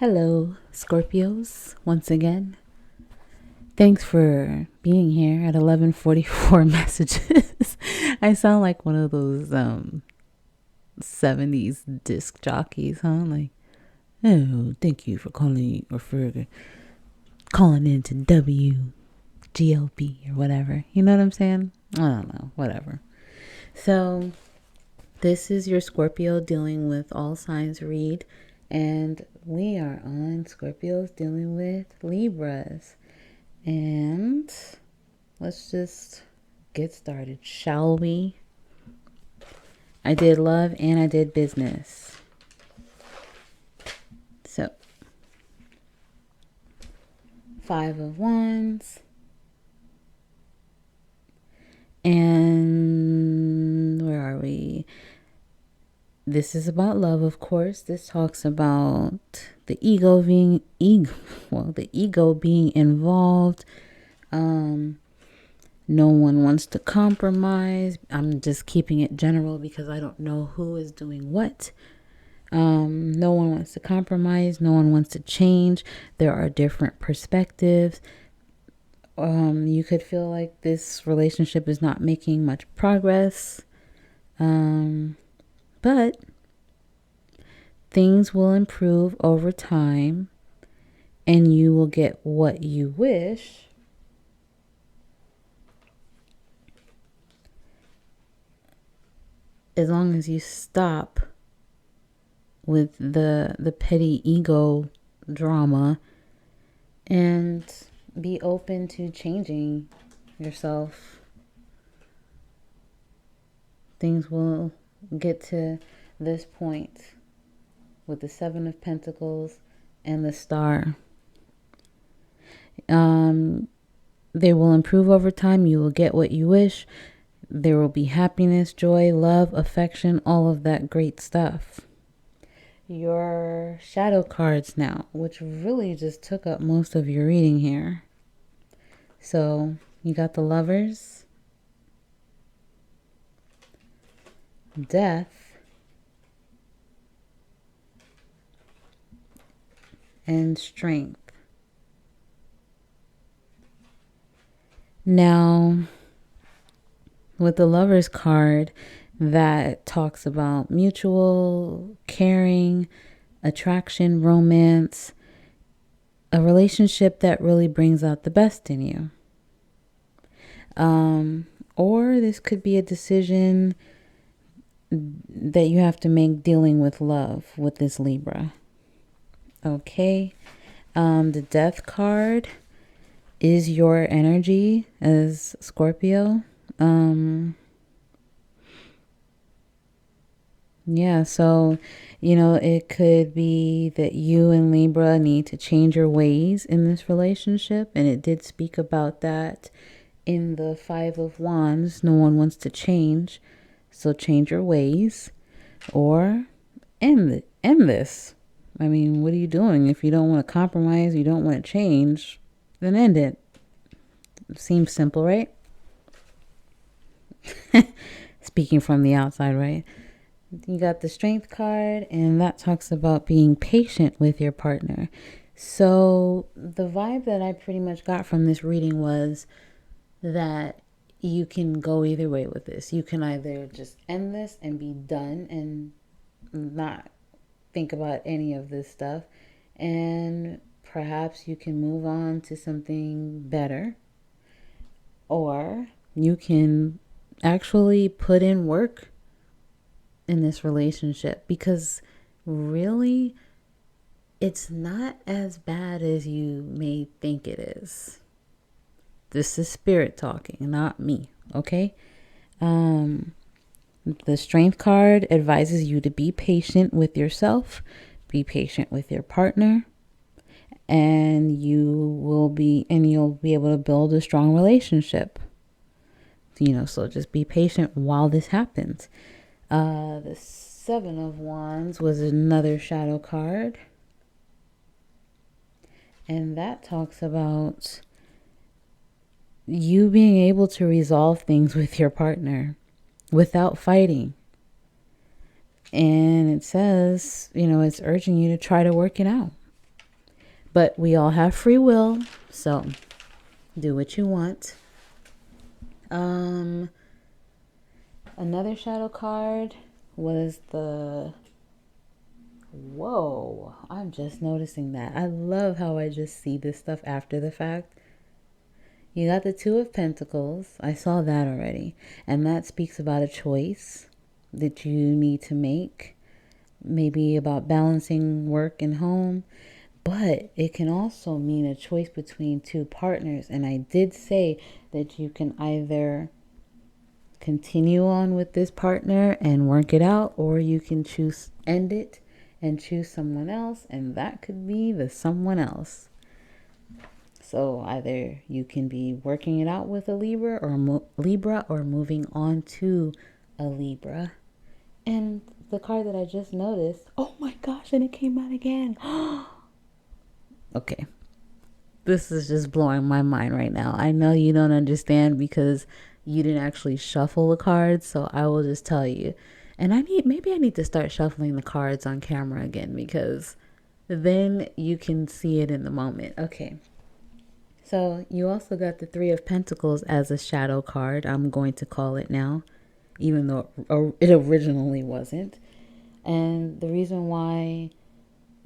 Hello, Scorpios, once again. Thanks for being here at 11:44 messages. I sound like one of those 70s disc jockeys, huh? Like, oh, thank you for calling or for calling into WGLP or whatever. You know what I'm saying? I don't know, whatever. So, this is your Scorpio dealing with all signs read, and we are on Scorpios dealing with Libras. And let's just get started, shall we? I did love and I did business. So, 5 of Wands. And where are we? This is about love, of course. This talks about the ego being involved. No one wants to compromise. I'm just keeping it general because I don't know who is doing what. No one wants to compromise. No one wants to change. There are different perspectives. You could feel like this relationship is not making much progress. But things will improve over time and you will get what you wish. As long as you stop with the petty ego drama and be open to changing yourself, things will get to this point with the 7 of Pentacles and the Star. They will improve over time. You will get what you wish. There will be happiness, joy, love, affection, all of that great stuff. Your shadow cards now, which really just took up most of your reading here. So you got the Lovers, Death, and Strength. Now, with the Lovers card, that talks about mutual caring, attraction, romance, a relationship that really brings out the best in you. Or this could be a decision that you have to make dealing with love with this Libra. Okay. The Death card is your energy as Scorpio. Yeah, so, it could be that you and Libra need to change your ways in this relationship. And it did speak about that in the 5 of Wands. No one wants to change. So change your ways or end this. I mean, what are you doing? If you don't want to compromise, you don't want to change, then end it. Seems simple, right? Speaking from the outside, right? You got the Strength card, and that talks about being patient with your partner. So the vibe that I pretty much got from this reading was that you can go either way with this. You can either just end this and be done and not think about any of this stuff, and perhaps you can move on to something better, or you can actually put in work in this relationship, because really it's not as bad as you may think it is. This is spirit talking, not me, okay? The Strength card advises you to be patient with yourself, be patient with your partner, and you'll be able to build a strong relationship. So just be patient while this happens. The 7 of Wands was another shadow card. And that talks about you being able to resolve things with your partner without fighting. And it says, it's urging you to try to work it out. But we all have free will, so do what you want. Another shadow card was the... Whoa, I'm just noticing that. I love how I just see this stuff after the fact. You got the Two of Pentacles. I saw that already. And that speaks about a choice that you need to make. Maybe about balancing work and home. But it can also mean a choice between two partners. And I did say that you can either continue on with this partner and work it out, or you can choose end it and choose someone else. And that could be the someone else. So either you can be working it out with a Libra or moving on to a Libra. And the card that I just noticed, oh my gosh, and it came out again. Okay. This is just blowing my mind right now. I know you don't understand because you didn't actually shuffle the cards, so I will just tell you. And maybe I need to start shuffling the cards on camera again, because then you can see it in the moment. Okay. So you also got the Three of Pentacles as a shadow card. I'm going to call it now, even though it originally wasn't. And the reason why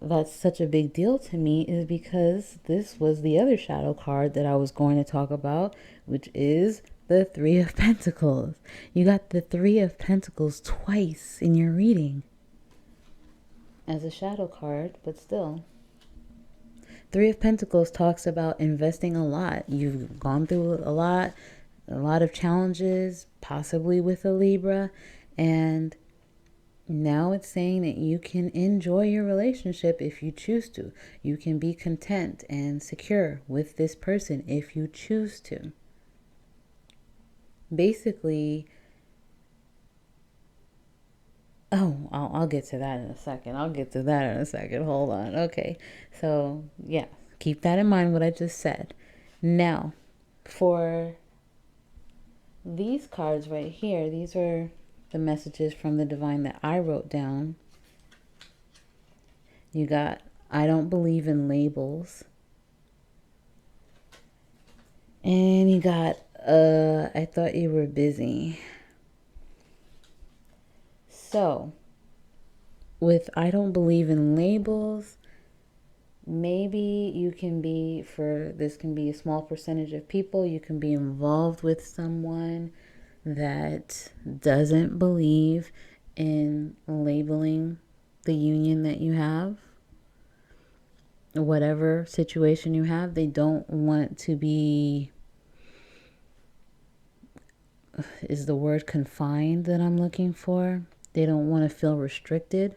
that's such a big deal to me is because this was the other shadow card that I was going to talk about, which is the Three of Pentacles. You got the Three of Pentacles twice in your reading as a shadow card, but still. Three of Pentacles talks about investing a lot. You've gone through a lot of challenges, possibly with a Libra, and now it's saying that you can enjoy your relationship if you choose to. You can be content and secure with this person if you choose to. Basically, I'll get to that in a second. Hold on. Okay. So, yeah, keep that in mind, what I just said. Now, for these cards right here, these are the messages from the divine that I wrote down. You got, I don't believe in labels. And you got, I thought you were busy. So, with I don't believe in labels, maybe you can be, this can be a small percentage of people, you can be involved with someone that doesn't believe in labeling the union that you have. Whatever situation you have, they don't want to be, is the word confined that I'm looking for? They don't want to feel restricted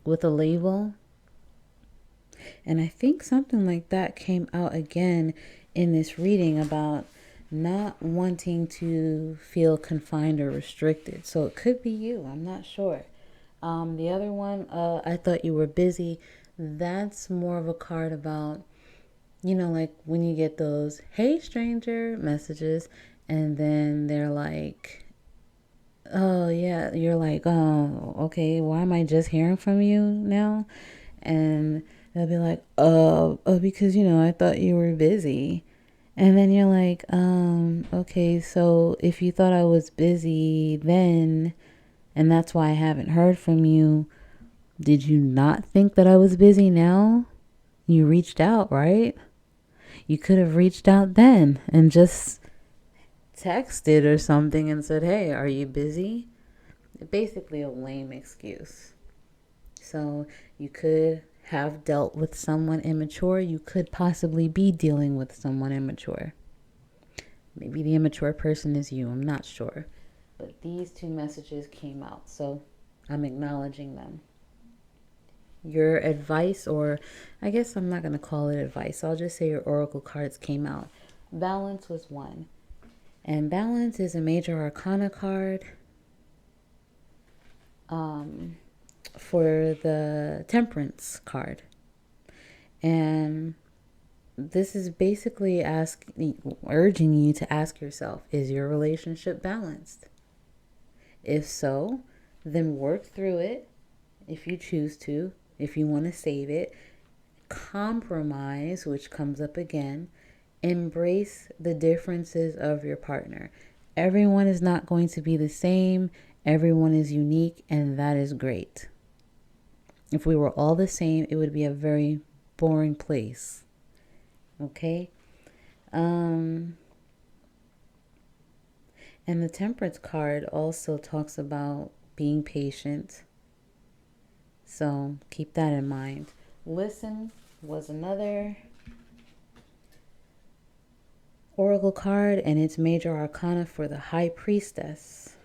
with a label. And I think something like that came out again in this reading about not wanting to feel confined or restricted. So it could be you. I'm not sure. The other one, I thought you were busy. That's more of a card about, like when you get those, hey stranger messages, and then they're like, oh yeah, you're like, oh, okay, why am I just hearing from you now? And they'll be like, because, I thought you were busy. And then you're like, okay, so if you thought I was busy then, and that's why I haven't heard from you, did you not think that I was busy now? You reached out, right? You could have reached out then and just texted or something and said, hey, are you busy? Basically a lame excuse. So you could have dealt with someone immature. You could possibly be dealing with someone immature. Maybe the immature person is you. I'm not sure. But these two messages came out, so I'm acknowledging them. Your advice, or I guess I'm not going to call it advice. I'll just say your oracle cards came out. Balance was one. And balance is a major arcana card. For the temperance card. And this is basically urging you to ask yourself, is your relationship balanced? If so, then work through it if you choose to, if you want to save it. Compromise, which comes up again. Embrace the differences of your partner. Everyone is not going to be the same. Everyone is unique, and that is great. If we were all the same, it would be a very boring place. Okay? And the Temperance card also talks about being patient. So keep that in mind. Listen was another oracle card, and it's major arcana for the High Priestess.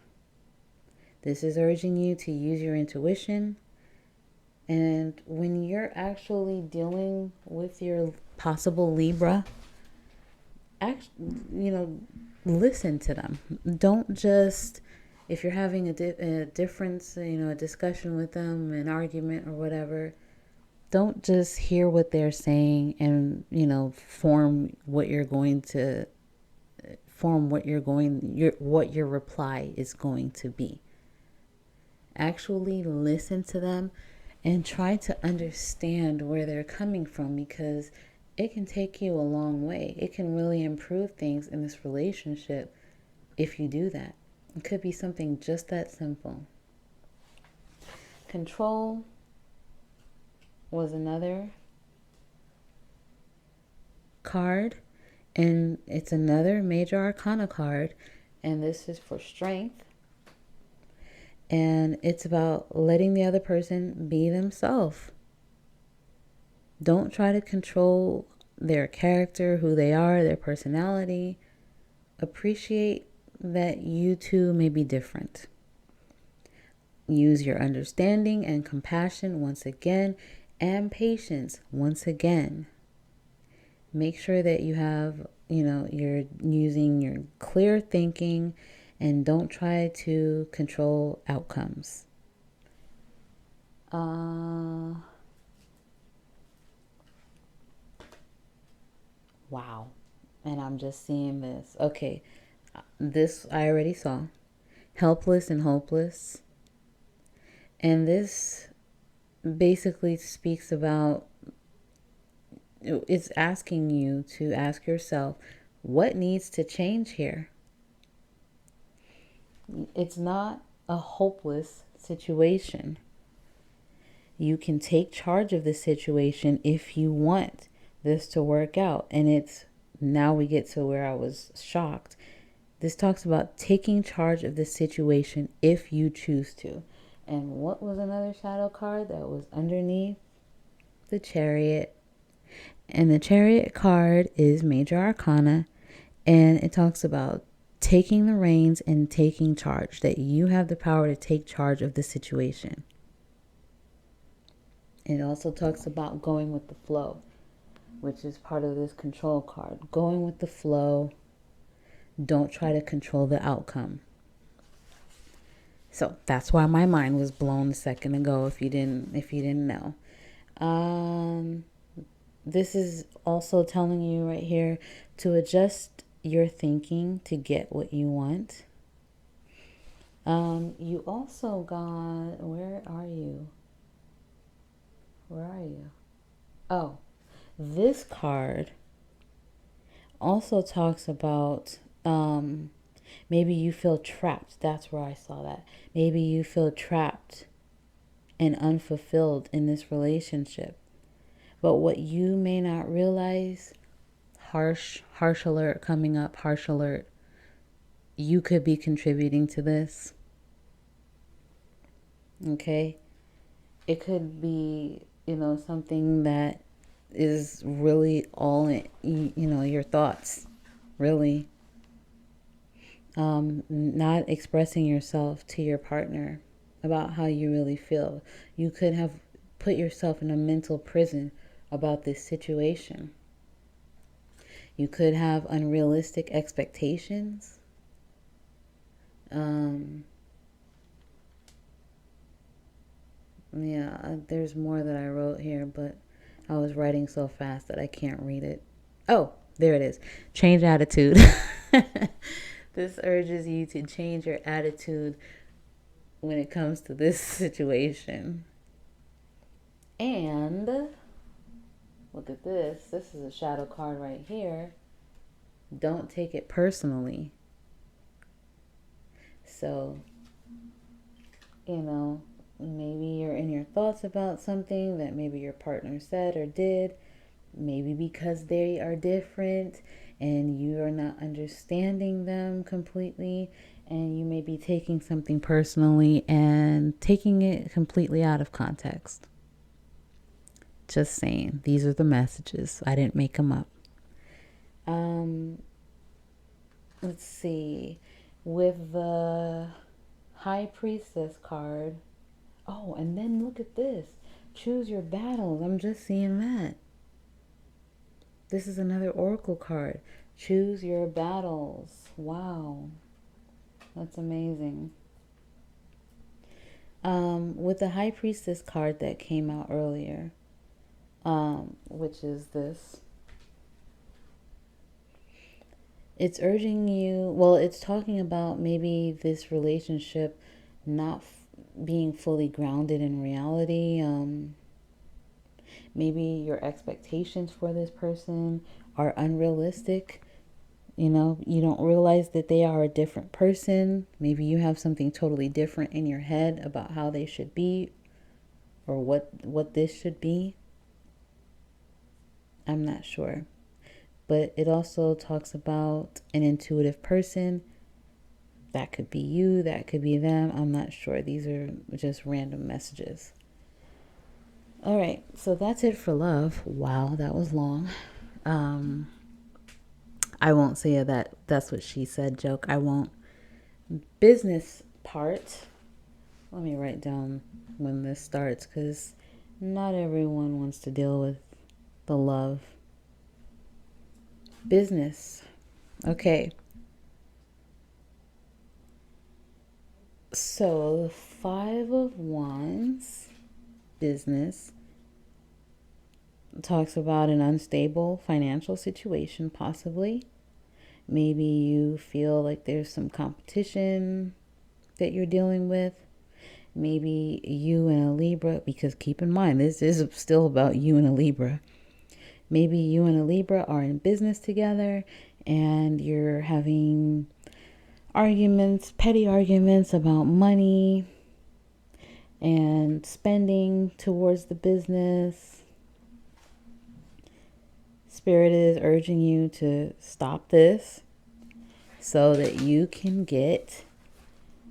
This is urging you to use your intuition. And when you're actually dealing with your possible Libra, listen to them. Don't just, if you're having a difference, a discussion with them, an argument or whatever, don't just hear what they're saying and, what your reply is going to be. Actually listen to them and try to understand where they're coming from, because it can take you a long way. It can really improve things in this relationship if you do that. It could be something just that simple. Control was another card, and it's another major arcana card, and this is for strength. And it's about letting the other person be themselves. Don't try to control their character, who they are, their personality. Appreciate that you two may be different. Use your understanding and compassion once again, and patience once again. Make sure that you have, you're using your clear thinking, and don't try to control outcomes. Wow. And I'm just seeing this. Okay. This I already saw. Helpless and hopeless. And this basically speaks about, it's asking you to ask yourself, what needs to change here? It's not a hopeless situation. You can take charge of the situation if you want this to work out. And it's, now we get to where I was shocked. This talks about taking charge of the situation if you choose to. And what was another shadow card that was underneath? The Chariot. And the Chariot card is major arcana, and it talks about taking the reins and taking charge, that you have the power to take charge of the situation. It also talks about going with the flow, which is part of this Control card. Going with the flow. Don't try to control the outcome. So that's why my mind was blown a second ago, if you didn't know. This is also telling you right here to adjust your thinking to get what you want. You also got, where are you? Oh, this card also talks about maybe you feel trapped. That's where I saw that. Maybe you feel trapped and unfulfilled in this relationship. But what you may not realize, harsh alert coming up, harsh alert. You could be contributing to this. Okay? It could be, something that is really all in, your thoughts. Really. Not expressing yourself to your partner about how you really feel. You could have put yourself in a mental prison about this situation. You could have unrealistic expectations. There's more that I wrote here, but I was writing so fast that I can't read it. Oh, there it is. Change attitude. This urges you to change your attitude when it comes to this situation. And look at this. This is a shadow card right here. Don't take it personally. So, maybe you're in your thoughts about something that maybe your partner said or did, maybe because they are different and you are not understanding them completely, and you may be taking something personally and taking it completely out of context. Just saying, these are the messages. I didn't make them up. Let's see. With the High Priestess card. Oh, and then look at this. Choose your battles. I'm just seeing that. This is another oracle card. Choose your battles. Wow. That's amazing. With the High Priestess card that came out earlier, which is this, it's urging you, well, it's talking about maybe this relationship not being fully grounded in reality. Maybe your expectations for this person are unrealistic. You don't realize that they are a different person. Maybe you have something totally different in your head about how they should be, or what this should be. I'm not sure. But it also talks about an intuitive person. That could be you, that could be them. I'm not sure. These are just random messages. All right, so that's it for love. Wow, that was long. I won't say that's what she said joke. I won't. Business part. Let me write down when this starts, because not everyone wants to deal with the love. Business. Okay. So, the Five of Wands, business, talks about an unstable financial situation, possibly. Maybe you feel like there's some competition that you're dealing with. Maybe you and a Libra, because keep in mind, this is still about you and a Libra. Maybe you and a Libra are in business together and you're having arguments, petty arguments about money and spending towards the business. Spirit is urging you to stop this so that you can get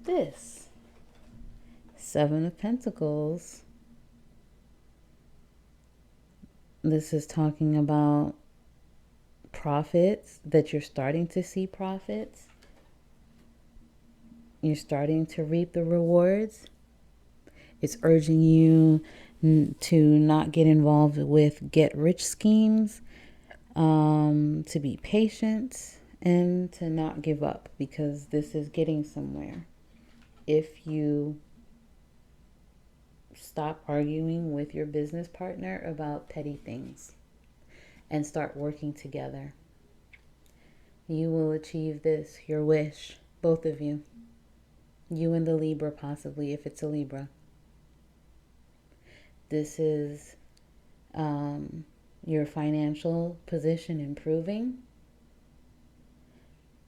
this. Seven of Pentacles. This is talking about profits, that you're starting to see profits. You're starting to reap the rewards. It's urging you to not get involved with get-rich schemes, to be patient, and to not give up, because this is getting somewhere. If you stop arguing with your business partner about petty things and start working together, you will achieve this, your wish, both of you. You and the Libra, possibly, if it's a Libra. This is your financial position improving.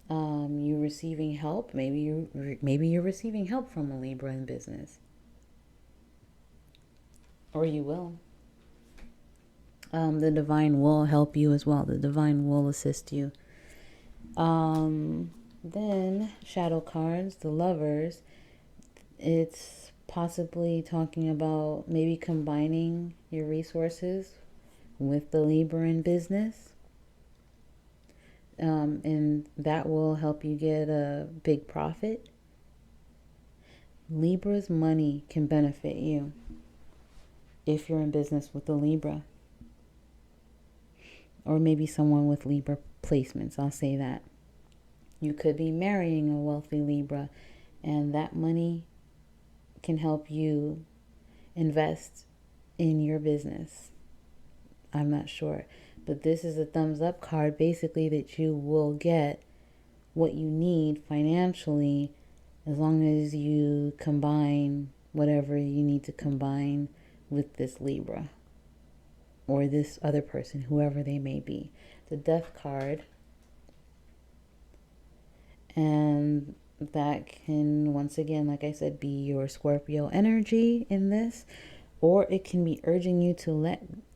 You receiving help. Maybe you're receiving help from a Libra in business, or you will. The divine will help you as well. The divine will assist you. Then shadow cards, the Lovers. It's possibly talking about maybe combining your resources with the Libra in business. And that will help you get a big profit. Libra's money can benefit you if you're in business with a Libra. Or maybe someone with Libra placements, I'll say that. You could be marrying a wealthy Libra, and that money can help you invest in your business. I'm not sure. But this is a thumbs up card, basically, that you will get what you need financially as long as you combine whatever you need to combine with this Libra. or this other person, whoever they may be. The Death card. And that can, once again, like I said, be your Scorpio energy in this, or it can be urging you to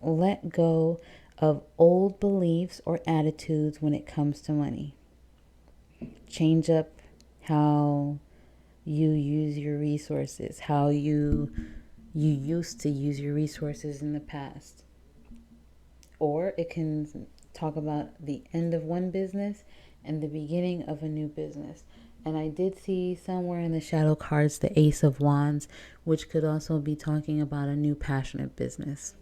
let go of old beliefs or attitudes when it comes to money. Change up how you use your resources, how you used to use your resources in the past. Or it can talk about the end of one business and the beginning of a new business. And I did see somewhere in the shadow cards the Ace of Wands, which could also be talking about a new passionate business.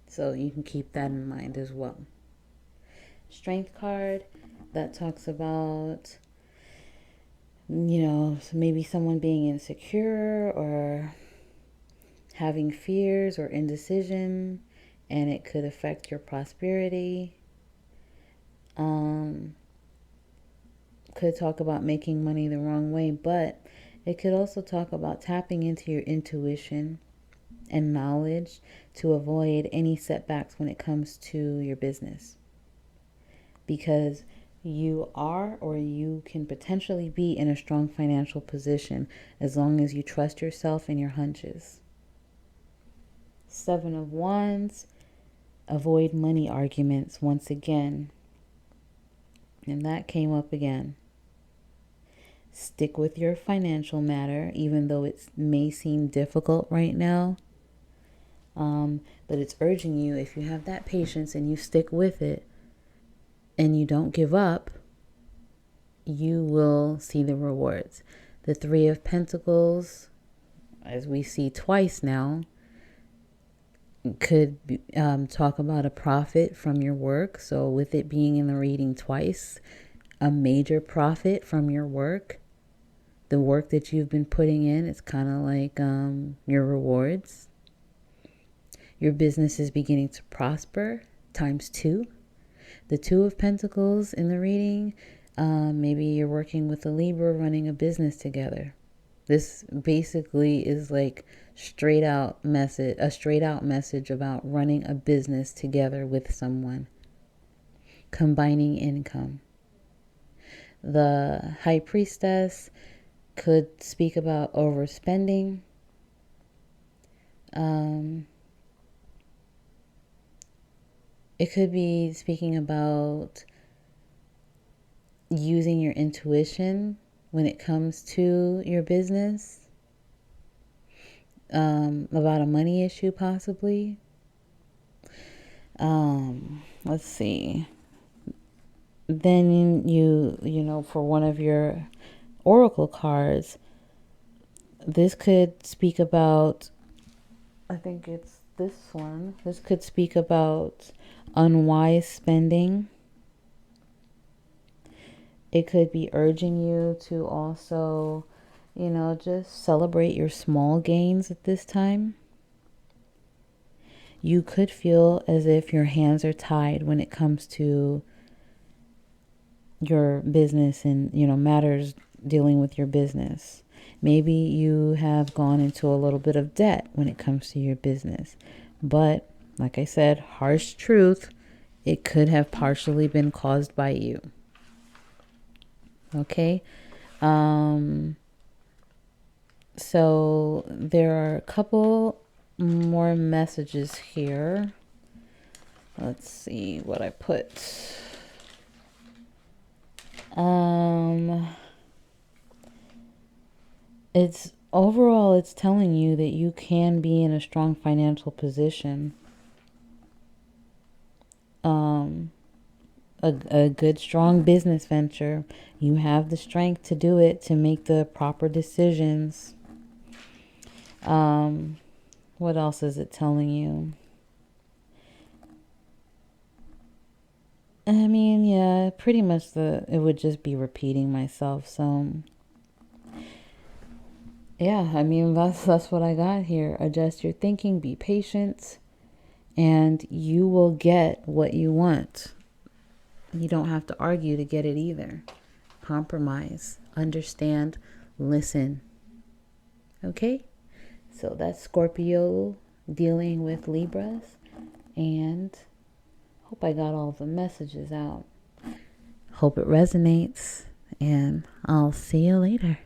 So you can keep that in mind as well. Strength card, that talks about, maybe someone being insecure or having fears or indecision, and it could affect your prosperity. Could talk about making money the wrong way, but it could also talk about tapping into your intuition and knowledge to avoid any setbacks when it comes to your business. Because you are, or you can potentially be in a strong financial position as long as you trust yourself and your hunches. Seven of Wands, avoid money arguments once again. And that came up again. Stick with your financial matter, even though it may seem difficult right now. But it's urging you, if you have that patience and you stick with it and you don't give up, you will see the rewards. The Three of Pentacles, as we see twice now, could talk about a profit from your work. So with it being in the reading twice, a major profit from your work, the work that you've been putting in, it's kind of like your rewards. Your business is beginning to prosper times 2. The Two of Pentacles in the reading, maybe you're working with a Libra running a business together. This basically is like a straight out message about running a business together with someone, combining income. The High Priestess could speak about overspending. It could be speaking about using your intuition when it comes to your business, about a money issue possibly. Let's see. Then for one of your oracle cards, this could speak about, I think it's this one. This could speak about unwise spending. It could be urging you to also, just celebrate your small gains at this time. You could feel as if your hands are tied when it comes to your business and, matters dealing with your business. Maybe you have gone into a little bit of debt when it comes to your business. But like I said, harsh truth, it could have partially been caused by you. Okay. So there are a couple more messages here. Let's see what I put. It's telling you that you can be in a strong financial position. A good, strong business venture. You have the strength to do it, to make the proper decisions. What else is it telling you? I mean, yeah, pretty much it would just be repeating myself. So, yeah, I mean, that's what I got here. Adjust your thinking, be patient, and you will get what you want. You don't have to argue to get it either. Compromise, understand, listen. Okay? So that's Scorpio dealing with Libras. And hope I got all the messages out. Hope it resonates, and I'll see you later.